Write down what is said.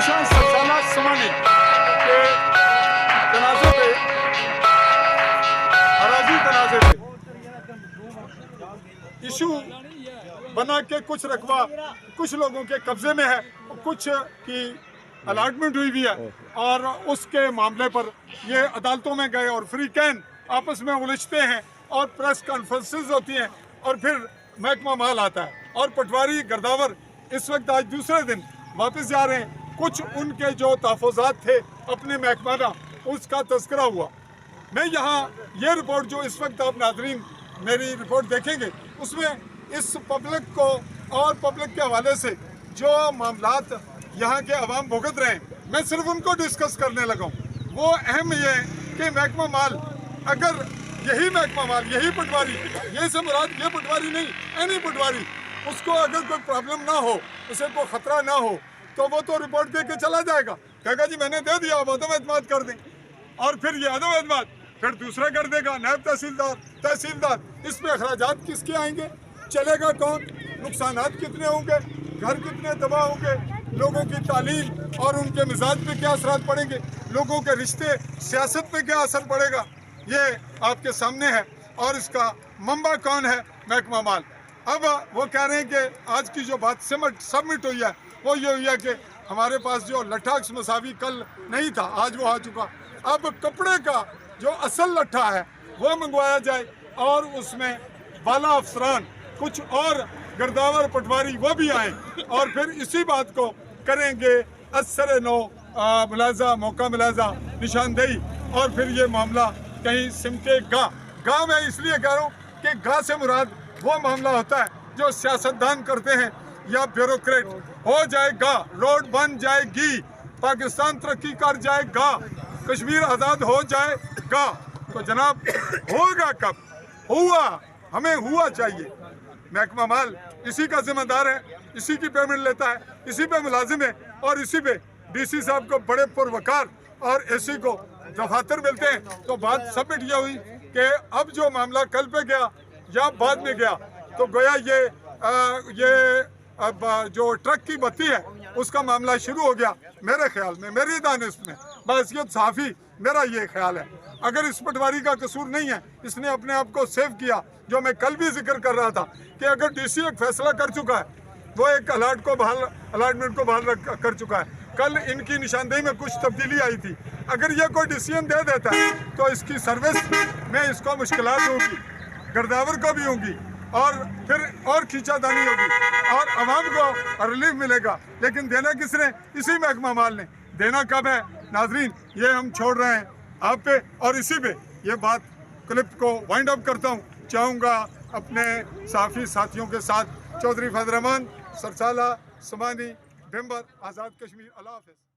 गुलशन सरसाला समानी के तनाज़े पे, अराजी तनाज़े पे इशू बना के कुछ रकबा कुछ लोगों के कब्जे में है, कुछ की अलाटमेंट हुई भी है और उसके मामले पर ये अदालतों में गए और फ्री कैन आपस में उलझते हैं और प्रेस कॉन्फ्रेंसेस होती हैं और फिर महकमा माल आता है और पटवारी गिरदावर इस वक्त आज दूसरे दिन वापस जा रहे हैं। कुछ उनके जो तहफ़्फ़ुज़ात थे अपने महकमा का, उसका तज़किरा हुआ। मैं यहाँ ये रिपोर्ट जो इस वक्त आप नाज़रीन मेरी रिपोर्ट देखेंगे, उसमें इस पब्लिक को और पब्लिक के हवाले से जो मामलात यहाँ के अवाम भुगत रहे हैं, मैं सिर्फ उनको डिस्कस करने लगा हूँ। वो अहम ये है कि महकमा माल, अगर यही महकमा माल, यही पटवारी, ये से मुराद ये पटवारी नहीं, एनी पटवारी, उसको अगर कोई प्रॉब्लम ना हो, उसे कोई ख़तरा ना हो, तो वो तो रिपोर्ट दे के चला जाएगा, कहेगा जी मैंने दे दिया, आप अदम एतमाद कर दें। और फिर ये अदम एतमाद फिर दूसरा कर देगा, नायब तहसीलदार, तहसीलदार, इस पे अखराजात किसके आएंगे, चलेगा कौन, नुकसानात कितने होंगे, घर कितने तबाह होंगे, लोगों की तालीम और उनके मिजाज पे क्या असरात पड़ेंगे, लोगों के रिश्ते, सियासत पे क्या असर पड़ेगा, ये आपके सामने है। और इसका मंबा कौन है, महकमा माल। अब वो कह रहे हैं कि आज की जो बात सबमिट हुई है वो ये हुई है कि हमारे पास जो लट्ठा मसावी कल नहीं था, आज वो आ चुका। अब कपड़े का जो असल लट्ठा है वो मंगवाया जाए और उसमें बाला अफसरान, कुछ और गिरदावर पटवारी वो भी आए और फिर इसी बात को करेंगे असर नो मुलाजा, मौका मुलाजा, निशानदेही, और फिर ये मामला कहीं सिमटेगा। गाँव में इसलिए कह रहा हूँ कि गाँव से मुराद वो मामला होता है जो सियासतदान करते हैं या ब्यूरोक्रेट। हो जाएगा, रोड बन जाएगी, पाकिस्तान तरक्की कर जाएगा, कश्मीर आज़ाद हो जाएगा। तो जनाब होगा कब, हुआ, हमें हुआ चाहिए। महकमा माल इसी का जिम्मेदार है, इसी की पेमेंट लेता है, इसी पे मुलाजिम है और इसी पे डीसी साहब को बड़े पुरवकार और एसी को दफातर मिलते हैं। तो बात सबमिट यह हुई कि अब जो मामला कल पे गया या बाद में गया, तो गोया ये अब जो ट्रक की बत्ती है उसका मामला शुरू हो गया। मेरे ख्याल में, मेरी दानिश में, बहसियत सहाफ़ी मेरा ये ख्याल है, अगर इस पटवारी का कसूर नहीं है, इसने अपने आप को सेव किया, जो मैं कल भी जिक्र कर रहा था कि अगर डीसी एक फैसला कर चुका है, वो एक अलाटमेंट को बहाल कर चुका है, कल इनकी निशानदेही में कुछ तब्दीली आई थी, अगर ये कोई डिसीजन दे देता है तो इसकी सर्विस में इसको मुश्किलात होगी, गिरदावर को भी होंगी और फिर और खींचातानी होगी और आवाम को रिलीफ मिलेगा। लेकिन देना किसने, इसी महकमा माल ने। देना कब है नाजरीन, ये हम छोड़ रहे हैं आप पे। और इसी पे ये बात क्लिप को वाइंड अप करता हूँ। चाहूँगा अपने साफी साथियों के साथ चौधरी फैज़ रहमान, सरसाला समानी, भिम्बर, आज़ाद कश्मीर। अल्लाह हाफ़िज़।